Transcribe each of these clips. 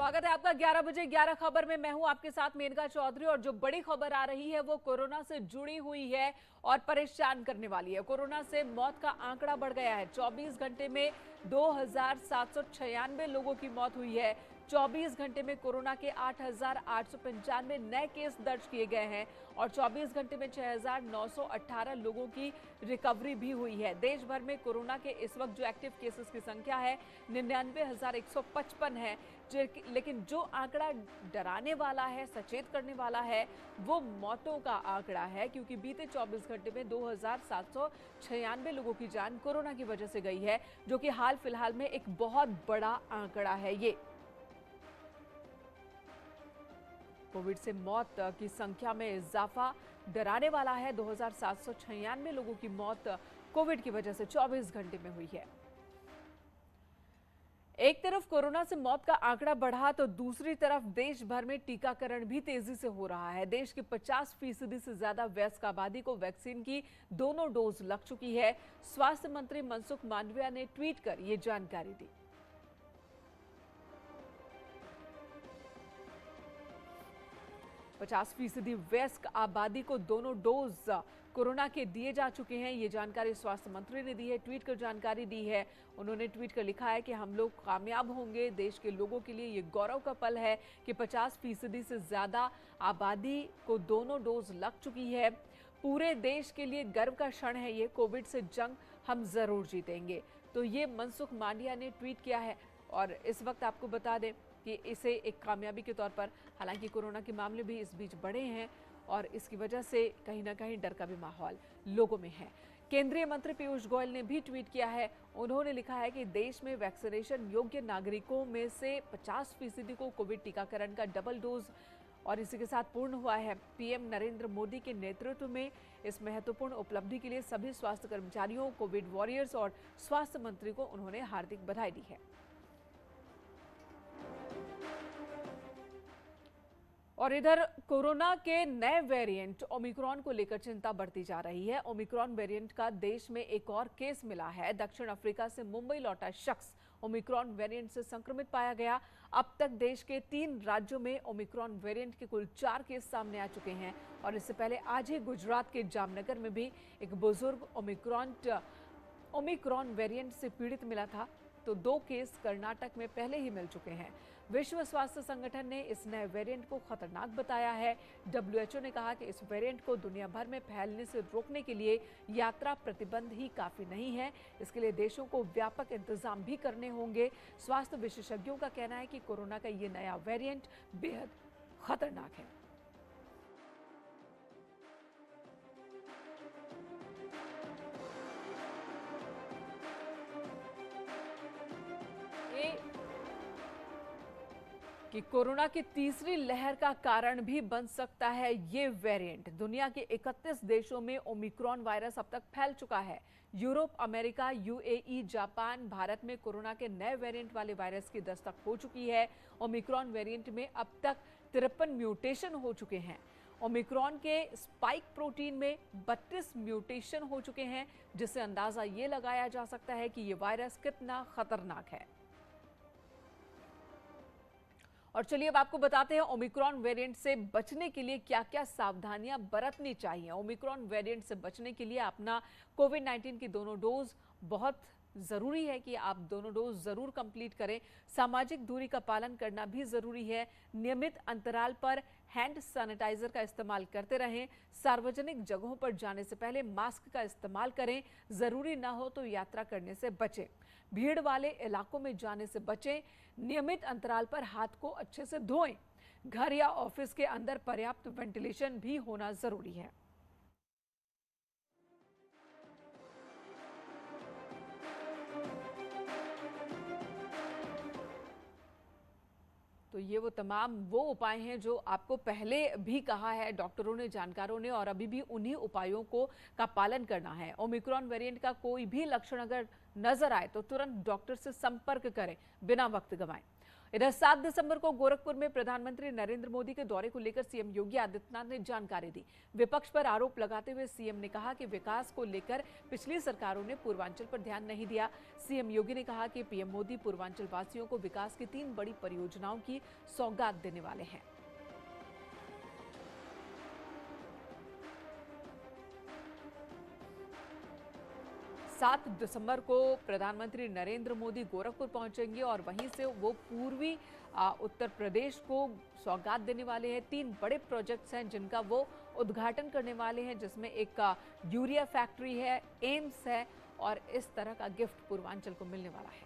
स्वागत है आपका 11 बजे 11 खबर में। मैं हूं आपके साथ मेनका चौधरी और जो बड़ी खबर आ रही है वो कोरोना से जुड़ी हुई है और परेशान करने वाली है। कोरोना से मौत का आंकड़ा बढ़ गया है। 24 घंटे में 2796 लोगों की मौत हुई है। 24 घंटे में कोरोना के 8,895 नए केस दर्ज किए गए हैं और 24 घंटे में 6,918 लोगों की रिकवरी भी हुई है। देश भर में कोरोना के इस वक्त जो एक्टिव केसेस की संख्या है 99,155 है। लेकिन जो आंकड़ा डराने वाला है, सचेत करने वाला है, वो मौतों का आंकड़ा है, क्योंकि बीते 24 घंटे में 2,796 लोगों की जान कोरोना की वजह से गई है, जो कि हाल फिलहाल में एक बहुत बड़ा आंकड़ा है। ये कोविड से मौत की संख्या में इजाफा डराने वाला है। 2,796 लोगों की मौत कोविड की वजह से 24 घंटे में हुई है। एक तरफ कोरोना से मौत का आंकड़ा बढ़ा तो दूसरी तरफ देश भर में टीकाकरण भी तेजी से हो रहा है। देश के 50% से ज्यादा वयस्क आबादी को वैक्सीन की दोनों डोज लग चुकी है। स्वास्थ्य मंत्री मनसुख मांडविया ने ट्वीट कर ये जानकारी दी। 50% वयस्क आबादी को दोनों डोज कोरोना के दिए जा चुके हैं। ये जानकारी स्वास्थ्य मंत्री ने दी है, ट्वीट कर जानकारी दी है। उन्होंने ट्वीट कर लिखा है कि हम लोग कामयाब होंगे। देश के लोगों के लिए ये गौरव का पल है कि 50% से ज्यादा आबादी को दोनों डोज लग चुकी है। पूरे देश के लिए गर्व का क्षण है ये। कोविड से जंग हम जरूर जीतेंगे। तो ये मनसुख मांडविया ने ट्वीट किया है और इस वक्त आपको बता दें कि इसे एक कामयाबी के तौर पर, हालांकि कोरोना के मामले भी इस बीच बढ़े हैं और इसकी वजह से कहीं ना कहीं डर का भी माहौल लोगों में है। केंद्रीय मंत्री पीयूष गोयल ने भी ट्वीट किया है। उन्होंने लिखा है कि देश में वैक्सीनेशन योग्य नागरिकों में से 50% को कोविड टीकाकरण का डबल डोज और इसी के साथ पूर्ण हुआ है। पीएम नरेंद्र मोदी के नेतृत्व में इस महत्वपूर्ण उपलब्धि के लिए सभी स्वास्थ्य कर्मचारियों, कोविड वॉरियर्स और स्वास्थ्य मंत्री को उन्होंने हार्दिक बधाई दी है। और इधर कोरोना के नए वेरिएंट ओमिक्रॉन को लेकर चिंता बढ़ती जा रही है। ओमिक्रॉन वेरिएंट का देश में एक और केस मिला है। दक्षिण अफ्रीका से मुंबई लौटा शख्स ओमिक्रॉन वेरिएंट से संक्रमित पाया गया। अब तक देश के 3 राज्यों में ओमिक्रॉन वेरिएंट के कुल 4 केस सामने आ चुके हैं और इससे पहले आज ही गुजरात के जामनगर में भी एक बुजुर्ग ओमिक्रॉन वेरिएंट से पीड़ित मिला था। तो 2 केस कर्नाटक में पहले ही मिल चुके हैं। विश्व स्वास्थ्य संगठन ने इस नए वेरिएंट को खतरनाक बताया है। WHO ने कहा कि इस वेरिएंट को दुनिया भर में फैलने से रोकने के लिए यात्रा प्रतिबंध ही काफी नहीं है। इसके लिए देशों को व्यापक इंतजाम भी करने होंगे। स्वास्थ्य विशेषज्ञों का कहना है कि कोरोना का ये नया वेरिएंट बेहद खतरनाक है। कि कोरोना की तीसरी लहर का कारण भी बन सकता है ये वेरिएंट। दुनिया के 31 देशों में ओमिक्रॉन वायरस अब तक फैल चुका है। Europe, America, UAE, Japan, Bharat में कोरोना के नए वेरिएंट वाले वायरस की दस्तक हो चुकी है। ओमिक्रॉन वेरिएंट में अब तक 53 म्यूटेशन हो चुके हैं। ओमिक्रॉन के स्पाइक प्रोटीन में 32 म्यूटेशन हो चुके हैं, जिससे अंदाजा ये लगाया जा सकता है कि ये वायरस कितना खतरनाक है। और चलिए अब आपको बताते हैं ओमिक्रॉन वेरिएंट से बचने के लिए क्या क्या सावधानियां बरतनी चाहिए। ओमिक्रॉन वेरिएंट से बचने के लिए अपना कोविड-19 की दोनों डोज बहुत जरूरी है कि आप दोनों डोज जरूर कंप्लीट करें। सामाजिक दूरी का पालन करना भी जरूरी है। नियमित अंतराल पर हैंड सैनिटाइजर का इस्तेमाल करते रहें। सार्वजनिक जगहों पर जाने से पहले मास्क का इस्तेमाल करें। जरूरी ना हो तो यात्रा करने से बचें। भीड़ वाले इलाकों में जाने से बचें। नियमित अंतराल पर हाथ को अच्छे से धोएं। घर या ऑफिस के अंदर पर्याप्त वेंटिलेशन भी होना जरूरी है। तो ये वो उपाय हैं जो आपको पहले भी कहा है डॉक्टरों ने, जानकारों ने, और अभी भी उन्हीं उपायों का पालन करना है। ओमिक्रॉन वेरिएंट का कोई भी लक्षण अगर नजर आए तो तुरंत डॉक्टर से संपर्क करें, बिना वक्त गंवाएं। इधर 7 दिसंबर को गोरखपुर में प्रधानमंत्री नरेंद्र मोदी के दौरे को लेकर सीएम योगी आदित्यनाथ ने जानकारी दी। विपक्ष पर आरोप लगाते हुए सीएम ने कहा कि विकास को लेकर पिछली सरकारों ने पूर्वांचल पर ध्यान नहीं दिया। सीएम योगी ने कहा कि पीएम मोदी पूर्वांचल वासियों को विकास की 3 बड़ी परियोजनाओं की सौगात देने वाले हैं। सात दिसंबर को प्रधानमंत्री नरेंद्र मोदी गोरखपुर पहुंचेंगे और वहीं से वो पूर्वी उत्तर प्रदेश को सौगात देने वाले हैं। 3 बड़े प्रोजेक्ट्स हैं जिनका वो उद्घाटन करने वाले हैं, जिसमें एक यूरिया फैक्ट्री है, एम्स है और इस तरह का गिफ्ट पूर्वांचल को मिलने वाला है।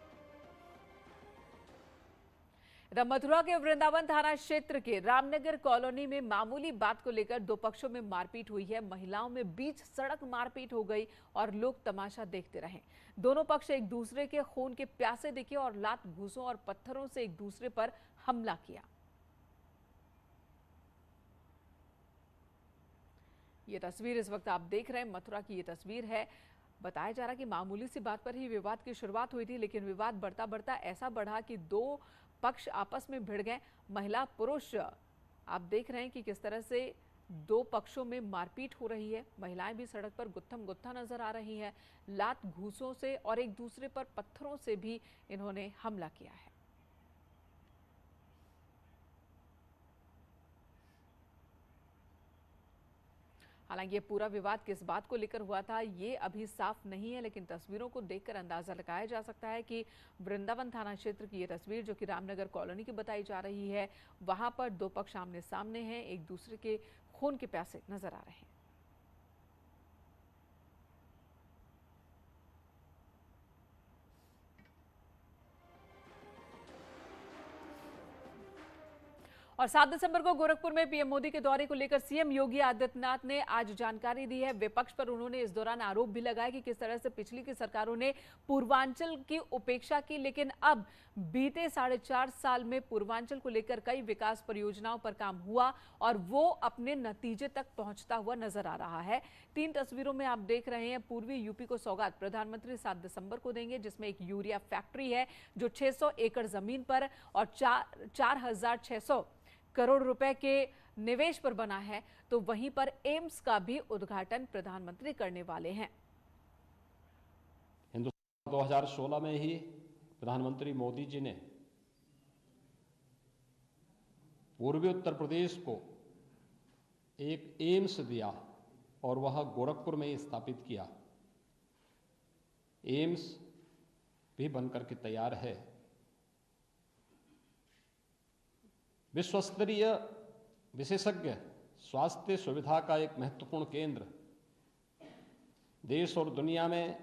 मथुरा के वृंदावन थाना क्षेत्र के रामनगर कॉलोनी में मामूली बात को लेकर 2 पक्षों में मारपीट हुई है। महिलाओं में बीच सड़क मारपीट हो गई और लोग तमाशा देखते रहे। दोनों पक्ष एक दूसरे के खून के प्यासे दिखे और लात घूंसों और पत्थरों से एक दूसरे पर हमला किया। ये तस्वीर इस वक्त आप देख रहे हैं, मथुरा की ये तस्वीर है। बताया जा रहा कि मामूली सी बात पर ही विवाद की शुरुआत हुई थी, लेकिन विवाद बढ़ता बढ़ता ऐसा बढ़ा कि 2 पक्ष आपस में भिड़ गए। महिला पुरुष आप देख रहे हैं कि किस तरह से 2 पक्षों में मारपीट हो रही है। महिलाएं भी सड़क पर गुत्थम गुत्था नजर आ रही हैं। लात घूंसों से और एक दूसरे पर पत्थरों से भी इन्होंने हमला किया है। हालांकि ये पूरा विवाद किस बात को लेकर हुआ था ये अभी साफ नहीं है, लेकिन तस्वीरों को देखकर अंदाजा लगाया जा सकता है कि वृंदावन थाना क्षेत्र की ये तस्वीर जो कि रामनगर कॉलोनी की बताई जा रही है, वहां पर 2 पक्ष आमने सामने हैं, एक दूसरे के खून के प्यासे नजर आ रहे हैं। और 7 दिसंबर को गोरखपुर में पीएम मोदी के दौरे को लेकर सीएम योगी आदित्यनाथ ने आज जानकारी दी है। विपक्ष पर उन्होंने इस दौरान आरोप भी लगाया कि किस तरह से पिछली की सरकारों ने पूर्वांचल की उपेक्षा की, लेकिन अब बीते 4.5 साल में पूर्वांचल को लेकर कई विकास परियोजनाओं पर काम हुआ और वो अपने नतीजे तक पहुंचता हुआ नजर आ रहा है। 3 तस्वीरों में आप देख रहे हैं पूर्वी यूपी को सौगात प्रधानमंत्री 7 दिसंबर को देंगे, जिसमें एक यूरिया फैक्ट्री है जो 600 एकड़ जमीन पर और 4,600 करोड़ रुपए के निवेश पर बना है। तो वहीं पर एम्स का भी उद्घाटन प्रधानमंत्री करने वाले हैं। हिंदुस्तान 2016 में ही प्रधानमंत्री मोदी जी ने पूर्वी उत्तर प्रदेश को एक एम्स दिया और वह गोरखपुर में ही स्थापित किया। एम्स भी बनकर के तैयार है। विश्वस्तरीय विशेषज्ञ स्वास्थ्य सुविधा का एक महत्वपूर्ण केंद्र, देश और दुनिया में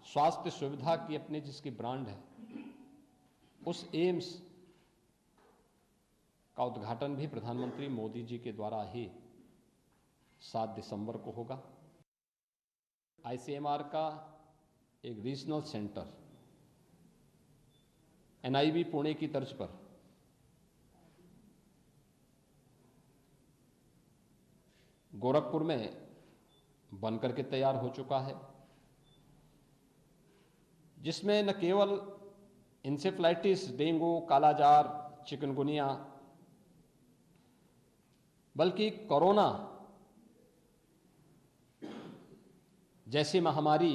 स्वास्थ्य सुविधा की अपनी जिसकी ब्रांड है, उस एम्स का उद्घाटन भी प्रधानमंत्री मोदी जी के द्वारा ही 7 दिसंबर को होगा। आईसीएमआर का एक रीजनल सेंटर एनआईवी पुणे की तर्ज पर गोरखपुर में बनकर के तैयार हो चुका है, जिसमें न केवल इंसेफ्लाइटिस, डेंगू, कालाजार, चिकनगुनिया, बल्कि कोरोना जैसी महामारी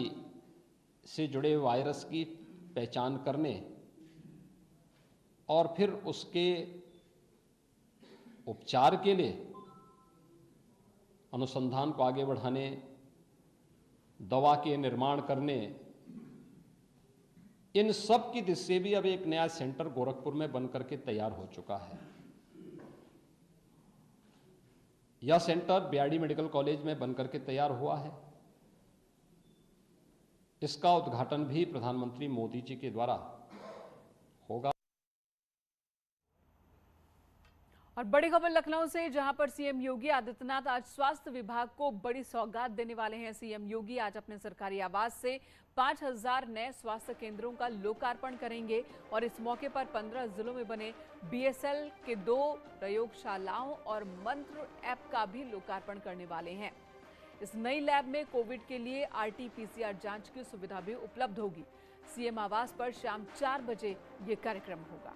से जुड़े वायरस की पहचान करने और फिर उसके उपचार के लिए अनुसंधान को आगे बढ़ाने, दवा के निर्माण करने, इन सब की दिशा से भी अब एक नया सेंटर गोरखपुर में बनकर के तैयार हो चुका है। यह सेंटर बीआरडी मेडिकल कॉलेज में बनकर के तैयार हुआ है। इसका उद्घाटन भी प्रधानमंत्री मोदी जी के द्वारा होगा। और बड़ी खबर लखनऊ से, जहां पर सीएम योगी आदित्यनाथ आज स्वास्थ्य विभाग को बड़ी सौगात देने वाले हैं। सीएम योगी आज अपने सरकारी आवास से 5,000 नए स्वास्थ्य केंद्रों का लोकार्पण करेंगे और इस मौके पर 15 जिलों में बने बीएसएल के 2 प्रयोगशालाओं और मंत्र ऐप का भी लोकार्पण करने वाले हैं। इस नई लैब में कोविड के लिए आरटी-पीसीआर जांच की सुविधा भी उपलब्ध होगी। सीएम आवास पर शाम 4 बजे ये कार्यक्रम होगा।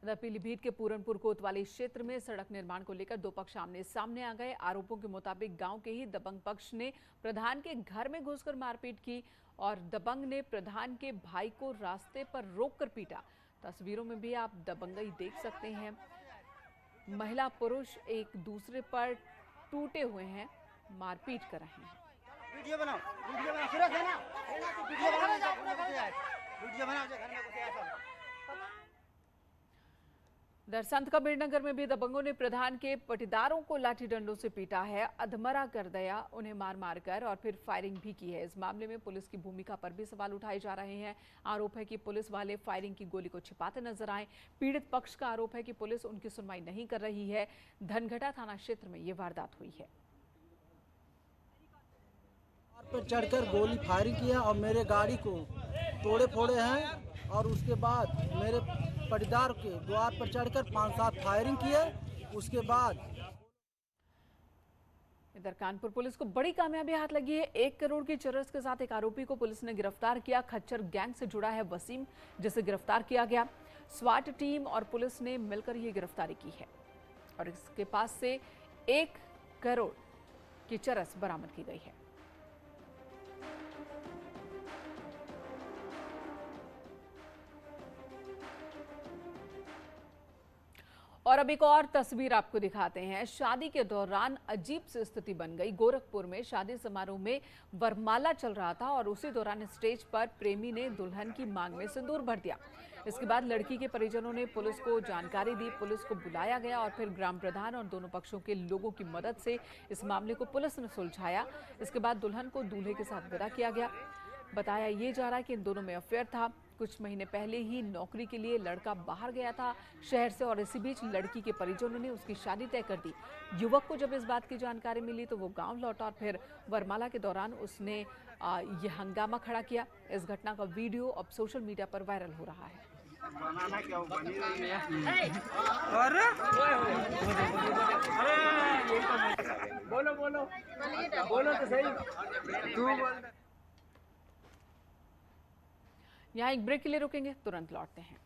इधर पीलीभीत के पूरनपुर कोतवाली क्षेत्र में सड़क निर्माण को लेकर दो पक्ष आमने सामने आ गए। आरोपों के मुताबिक गांव के ही दबंग पक्ष ने प्रधान के घर में घुसकर मारपीट की और दबंग ने प्रधान के भाई को रास्ते पर रोककर पीटा। तस्वीरों में भी आप दबंगई देख सकते हैं। महिला पुरुष एक दूसरे पर टूटे हुए हैं, मारपीट कर रहे हैं। वीडियो बनाओ सुरेश है ना, वीडियो बनाओ घर में घुसे ऐसा। संत कबीरनगर में भी दबंगों ने प्रधान के पटीदारों को लाठी डंडों से पीटा है, अधमरा कर दिया, उन्हें मार मार कर और फिर फायरिंग भी की है। इस मामले में पुलिस की भूमिका पर भी सवाल उठाए जा रहे हैं। आरोप है कि पुलिस वाले फायरिंग की गोली को छिपाते नजर आए। पीड़ित पक्ष का आरोप है कि पुलिस उनकी सुनवाई नहीं कर रही है। धनघटा थाना क्षेत्र में ये वारदात हुई है। पर चढ़कर गोली फायरिंग किया और मेरे गाड़ी को तोड़े फोड़े हैं और उसके बाद मेरे पटीदार के द्वार पर चढ़कर 5-7 फायरिंग किए। उसके बाद इधर कानपुर पुलिस को बड़ी कामयाबी हाथ लगी है। 1 करोड़ की चरस के साथ एक आरोपी को पुलिस ने गिरफ्तार किया। खच्चर गैंग से जुड़ा है वसीम, जिसे गिरफ्तार किया गया। स्वाट टीम और पुलिस ने मिलकर ये गिरफ्तारी की है और इसके पास से 1 करोड़ की चरस बरामद की गई है। और अब एक और तस्वीर आपको दिखाते हैं। शादी के दौरान अजीब सी स्थिति बन गई। गोरखपुर में शादी समारोह में वरमाला चल रहा था और उसी दौरान स्टेज पर प्रेमी ने दुल्हन की मांग में सिंदूर भर दिया। इसके बाद लड़की के परिजनों ने पुलिस को जानकारी दी। पुलिस को बुलाया गया और फिर ग्राम प्रधान और दोनों पक्षों के लोगों की मदद से इस मामले को पुलिस ने सुलझाया। इसके बाद दुल्हन को दूल्हे के साथ विदा किया गया। बताया ये जा रहा है कि इन दोनों में अफेयर था। कुछ महीने पहले ही नौकरी के लिए लड़का बाहर गया था शहर से और इसी बीच लड़की के परिजनों ने उसकी शादी तय कर दी। युवक को जब इस बात की जानकारी मिली तो वो गांव लौटा और फिर वरमाला के दौरान उसने ये हंगामा खड़ा किया। इस घटना का वीडियो अब सोशल मीडिया पर वायरल हो रहा है। बोलो तो सही। यहाँ एक ब्रेक के लिए रुकेंगे, तुरंत लौटते हैं।